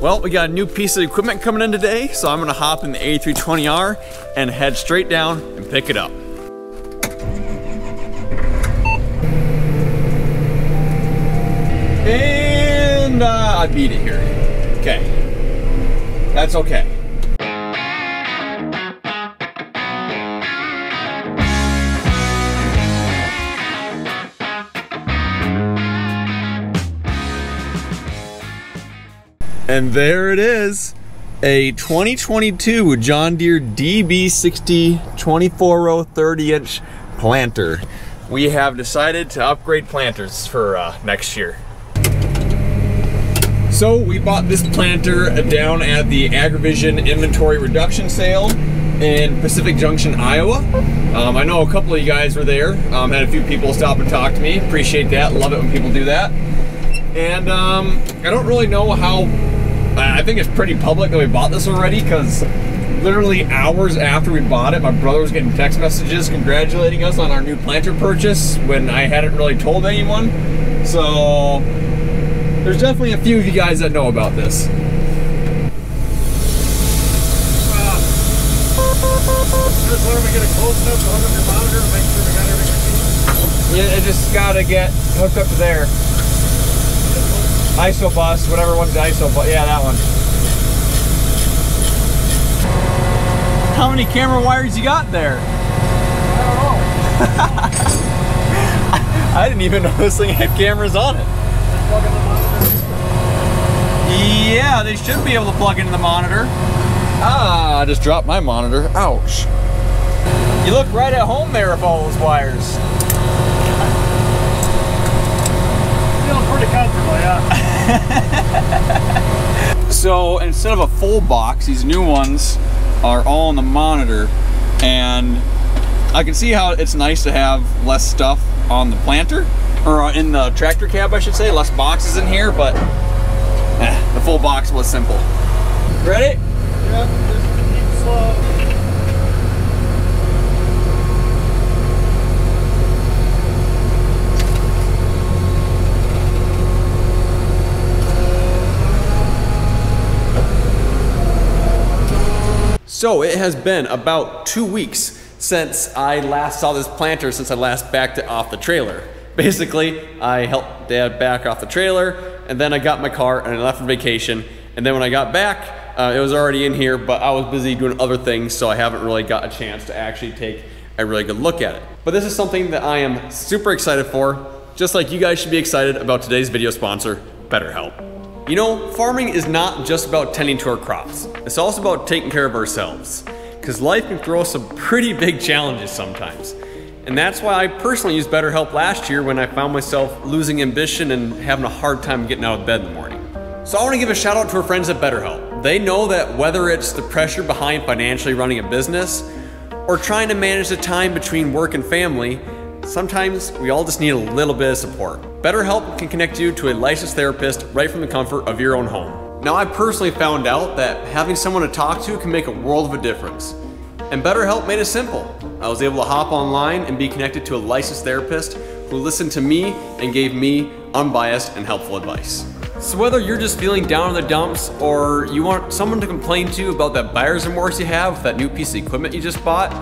Well, we got a new piece of equipment coming in today, so I'm gonna hop in the A320R and head straight down and pick it up. And I beat it here. Okay. That's okay. And there it is, a 2022 John Deere DB60 24-row 30-inch planter. We have decided to upgrade planters for next year. So we bought this planter down at the AgriVision inventory reduction sale in Pacific Junction, Iowa. I know a couple of you guys were there. Had a few people stop and talk to me. Appreciate that. Love it when people do that. And I don't really know how. I think it's pretty public that we bought this already, because literally hours after we bought it, my brother was getting text messages congratulating us on our new planter purchase when I hadn't really told anyone. So there's definitely a few of you guys that know about this. Just want to get it close enough to hook up your monitor to make sure we got everything. Yeah, it just gotta get hooked up to there. ISO bus, whatever one's the ISO bus. Yeah, that one. How many camera wires you got there? I don't know. I didn't even know this thing had cameras on it. Plug in the monitor. Yeah, they should be able to plug into the monitor. Ah, I just dropped my monitor. Ouch. You look right at home there with all those wires. Feeling pretty comfortable, yeah. So instead of a full box, these new ones are all on the monitor, and I can see how it's nice to have less stuff on the planter, or in the tractor cab I should say, less boxes in here, but the full box was simple. Ready? Yeah, just keep slow. So it has been about 2 weeks since I last saw this planter, since I last backed it off the trailer. Basically, I helped Dad back off the trailer, and then I got my car and I left for vacation. And then when I got back, it was already in here, but I was busy doing other things, so I haven't really got a chance to actually take a really good look at it. But this is something that I am super excited for, just like you guys should be excited about today's video sponsor, BetterHelp. You know, farming is not just about tending to our crops. It's also about taking care of ourselves, because life can throw some pretty big challenges sometimes. And that's why I personally used BetterHelp last year when I found myself losing ambition and having a hard time getting out of bed in the morning. So I want to give a shout out to our friends at BetterHelp. They know that whether it's the pressure behind financially running a business or trying to manage the time between work and family, sometimes we all just need a little bit of support. BetterHelp can connect you to a licensed therapist right from the comfort of your own home. Now, I personally found out that having someone to talk to can make a world of a difference. And BetterHelp made it simple. I was able to hop online and be connected to a licensed therapist who listened to me and gave me unbiased and helpful advice. So whether you're just feeling down in the dumps or you want someone to complain to about that buyer's remorse you have with that new piece of equipment you just bought,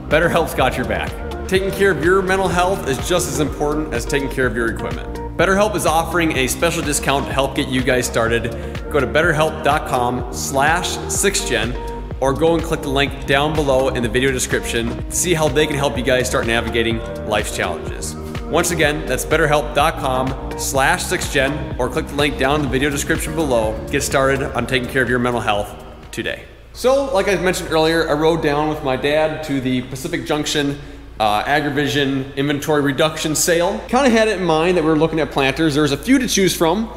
BetterHelp's got your back. Taking care of your mental health is just as important as taking care of your equipment. BetterHelp is offering a special discount to help get you guys started. Go to betterhelp.com/6gen or go and click the link down below in the video description to see how they can help you guys start navigating life's challenges. Once again, that's betterhelp.com/6gen or click the link down in the video description below. Get started on taking care of your mental health today. So, like I mentioned earlier, I rode down with my dad to the Pacific Junction AgriVision inventory reduction sale. Kind of had it in mind that we were looking at planters. There was a few to choose from,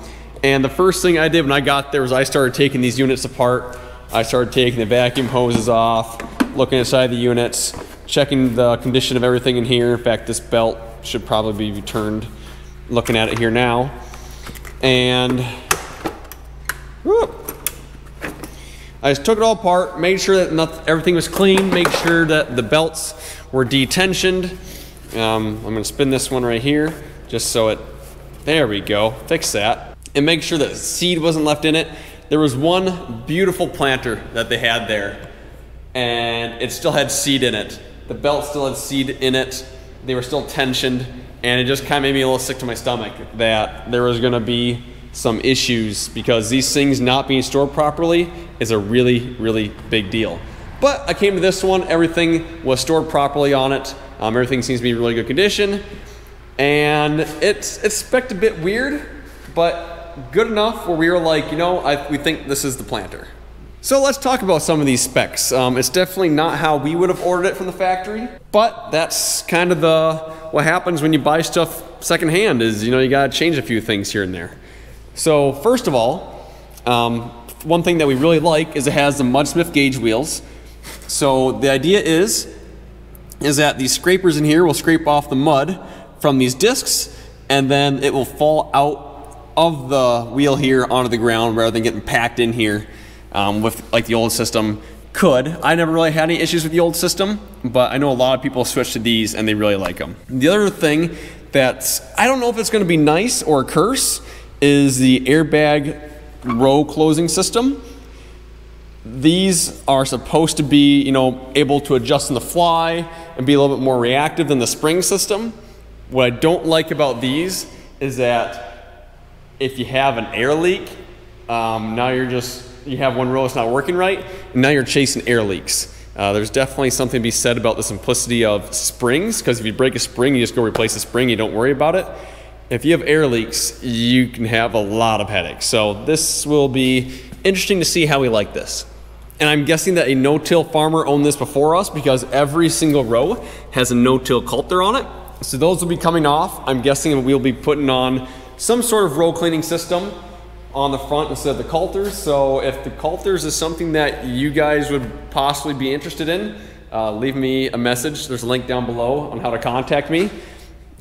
and the first thing I did when I got there was I started taking these units apart. I started taking the vacuum hoses off, looking inside the units, checking the condition of everything in here. In fact, this belt should probably be returned. Looking at it here now, and whoop, I just took it all apart, made sure that everything was clean, made sure that the belts were detensioned. I'm gonna spin this one right here, just so it, there we go, fix that. And make sure that seed wasn't left in it. there was one beautiful planter that they had there, and it still had seed in it. The belt still had seed in it. They were still tensioned, and it just kind of made me a little sick to my stomach that there was gonna be some issues, because these things not being stored properly is a really, really big deal. But I came to this one, everything was stored properly on it. Everything seems to be in really good condition. And it's spec'd a bit weird, but good enough where we were like, you know, we think this is the planter. So let's talk about some of these specs. It's definitely not how we would have ordered it from the factory, but that's kind of what happens when you buy stuff secondhand is, you know, you gotta change a few things here and there. So first of all, one thing that we really like is it has the Mudsmith gauge wheels. So the idea is that these scrapers in here will scrape off the mud from these discs, and then it will fall out of the wheel here onto the ground rather than getting packed in here with like the old system could. I never really had any issues with the old system, but I know a lot of people switch to these and they really like them. The other thing that I don't know if it's going to be nice or a curse is the airbag row closing system. These are supposed to be, you know, able to adjust on the fly and be a little bit more reactive than the spring system. What I don't like about these is that if you have an air leak, now you have one row that's not working right, and now you're chasing air leaks. There's definitely something to be said about the simplicity of springs, because if you break a spring, you just go replace the spring, you don't worry about it. If you have air leaks, you can have a lot of headaches. So this will be interesting to see how we like this. And I'm guessing that a no-till farmer owned this before us, because every single row has a no-till coulter on it. So those will be coming off. I'm guessing we'll be putting on some sort of row cleaning system on the front instead of the coulters. So if the coulters is something that you guys would possibly be interested in, leave me a message. There's a link down below on how to contact me.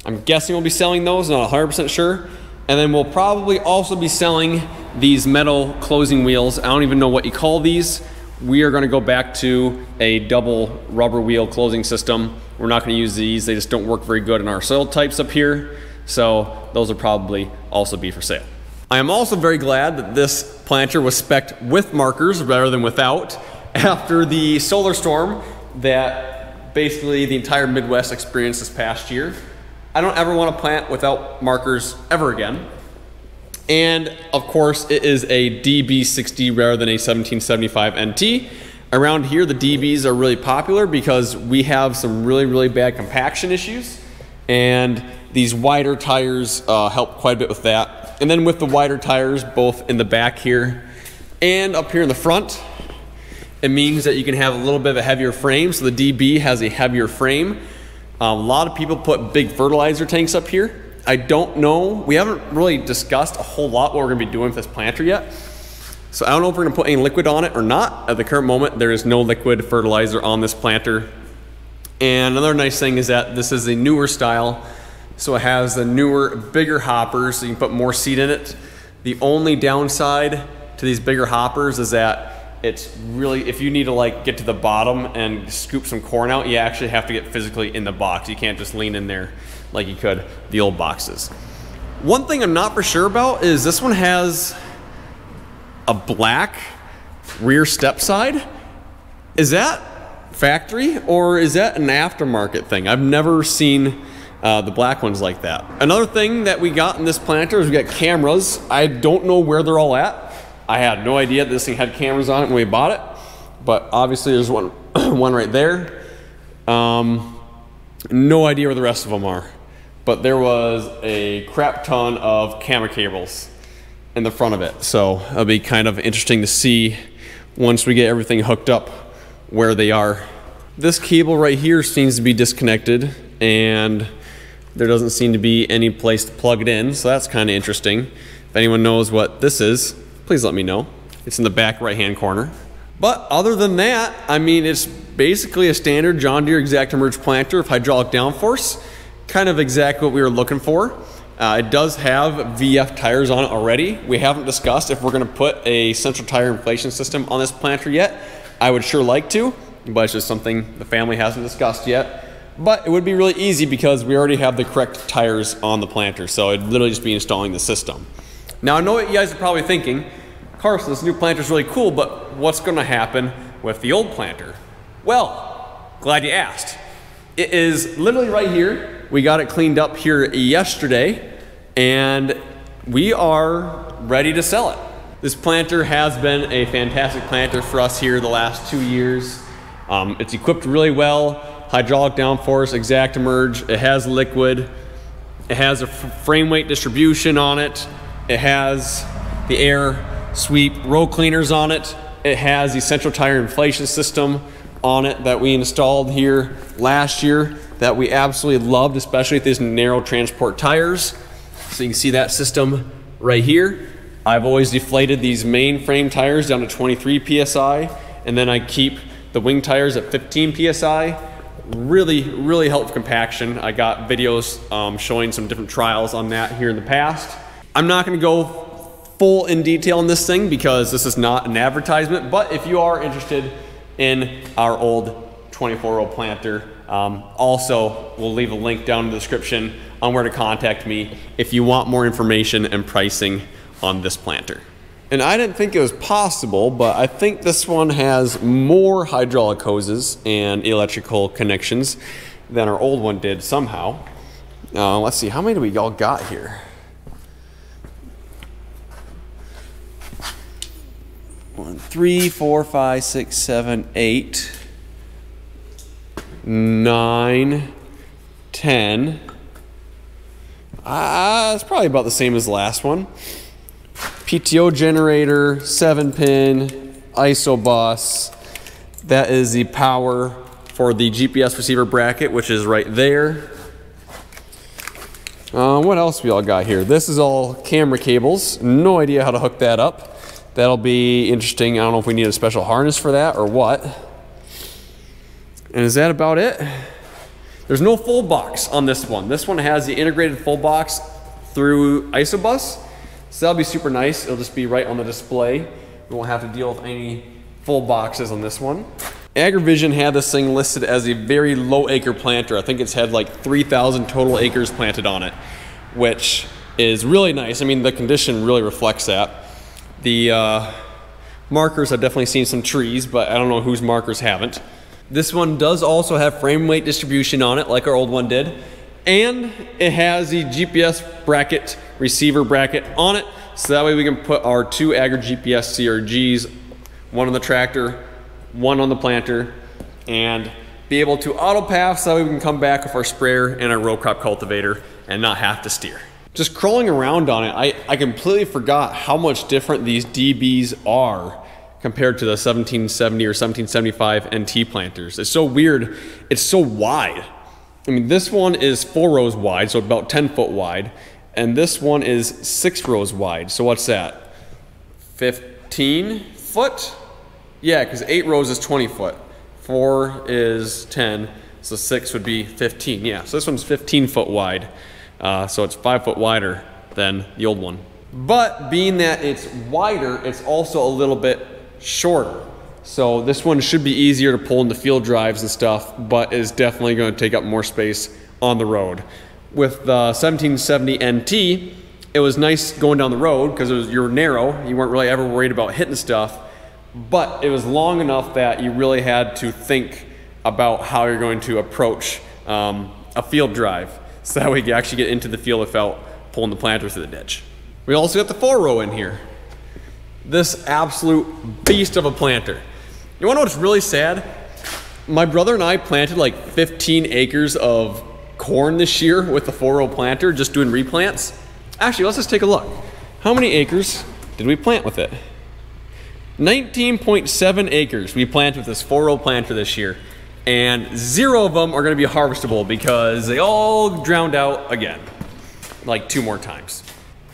I'm guessing we'll be selling those, not 100% sure. And then we'll probably also be selling these metal closing wheels. I don't even know what you call these. We are gonna go back to a double rubber wheel closing system. We're not gonna use these. They just don't work very good in our soil types up here. So those will probably also be for sale. I am also very glad that this planter was spec'd with markers rather than without, after the solar storm that basically the entire Midwest experienced this past year. I don't ever want to plant without markers ever again. And of course, it is a DB60 rather than a 1775 NT. Around here, the DBs are really popular because we have some really, really bad compaction issues. And these wider tires help quite a bit with that. And then with the wider tires, both in the back here and up here in the front, it means that you can have a little bit of a heavier frame. So the DB has a heavier frame. A lot of people put big fertilizer tanks up here. I don't know. We haven't really discussed a whole lot what we're going to be doing with this planter yet. So I don't know if we're going to put any liquid on it or not. At the current moment, there is no liquid fertilizer on this planter. And another nice thing is that this is a newer style. So it has the newer, bigger hoppers, so you can put more seed in it. The only downside to these bigger hoppers is that it's really, if you need to like get to the bottom and scoop some corn out, you actually have to get physically in the box. You can't just lean in there like you could the old boxes. One thing I'm not for sure about is this one has a black rear step side. Is that factory or is that an aftermarket thing? I've never seen the black ones like that. Another thing that we got in this planter is we got cameras. I don't know where they're all at. I had no idea this thing had cameras on it when we bought it, but obviously there's one, one right there. No idea where the rest of them are, but there was a crap ton of camera cables in the front of it. So it'll be kind of interesting to see once we get everything hooked up where they are. This cable right here seems to be disconnected and there doesn't seem to be any place to plug it in. So that's kind of interesting. If anyone knows what this is, please let me know. It's in the back right-hand corner. But other than that, I mean, it's basically a standard John Deere ExactEmerge planter of hydraulic downforce. Kind of exactly what we were looking for. It does have VF tires on it already. We haven't discussed if we're gonna put a central tire inflation system on this planter yet. I would sure like to, but it's just something the family hasn't discussed yet. But it would be really easy because we already have the correct tires on the planter. So it'd literally just be installing the system. Now I know what you guys are probably thinking. Carson, this new planter is really cool, but what's going to happen with the old planter? Well, glad you asked. It is literally right here. We got it cleaned up here yesterday, and we are ready to sell it. This planter has been a fantastic planter for us here the last 2 years. It's equipped really well, hydraulic downforce, exact emerge. It has liquid. It has a frame weight distribution on it. It has the air sweep row cleaners on it. It has the central tire inflation system on it that we installed here last year that we absolutely loved, especially with these narrow transport tires. So you can see that system right here. I've always deflated these main frame tires down to 23 PSI, and then I keep the wing tires at 15 PSI. Really helped compaction. I got videos showing some different trials on that here in the past. I'm not gonna go full in detail on this thing because this is not an advertisement, but if you are interested in our old 24-row planter, also we'll leave a link down in the description on where to contact me if you want more information and pricing on this planter. And I didn't think it was possible, but I think this one has more hydraulic hoses and electrical connections than our old one did somehow. Let's see, how many do we all got here? 1, 3, 4, 5, 6, 7, 8, 9, 10. It's probably about the same as the last one. PTO generator, 7-pin, ISOBus. That is the power for the GPS receiver bracket, which is right there. What else we all got here? This is all camera cables. No idea how to hook that up. That'll be interesting. I don't know if we need a special harness for that or what. And is that about it? There's no full box on this one. This one has the integrated full box through ISOBus. So that'll be super nice. It'll just be right on the display. We won't have to deal with any full boxes on this one. AgriVision had this thing listed as a very low acre planter. I think it's had like 3,000 total acres planted on it, which is really nice. I mean, the condition really reflects that. The markers, I've definitely seen some trees, but I don't know whose markers haven't. This one does also have frame weight distribution on it, like our old one did. And it has the GPS bracket, receiver bracket on it, so that way we can put our 2 Agri GPS CRGs, one on the tractor, one on the planter, and be able to auto path so that way we can come back with our sprayer and our row crop cultivator and not have to steer. Just crawling around on it, I completely forgot how much different these DBs are compared to the 1770 or 1775 NT planters. It's so weird, it's so wide. I mean, this one is 4 rows wide, so about 10 foot wide, and this one is 6 rows wide. So what's that? 15 foot? Yeah, because 8 rows is 20 foot. 4 is 10, so 6 would be 15. Yeah, so this one's 15 foot wide. So it's 5 foot wider than the old one. But being that it's wider, it's also a little bit shorter. So this one should be easier to pull into field drives and stuff, but is definitely going to take up more space on the road. With the 1770 NT, it was nice going down the road because you're narrow. You weren't really ever worried about hitting stuff, but it was long enough that you really had to think about how you're going to approach a field drive. So that way you actually get into the field without pulling the planter through the ditch. We also got the 4 row in here. This absolute beast of a planter. You wanna know what's really sad? My brother and I planted like 15 acres of corn this year with the 4 row planter, just doing replants. Actually, let's just take a look. How many acres did we plant with it? 19.7 acres we planted with this 4 row planter this year. And 0 of them are gonna be harvestable because they all drowned out again, like 2 more times.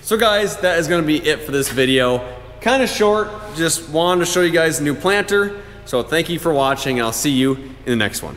So guys, that is gonna be it for this video. Kind of short, just wanted to show you guys a new planter. So thank you for watching, and I'll see you in the next one.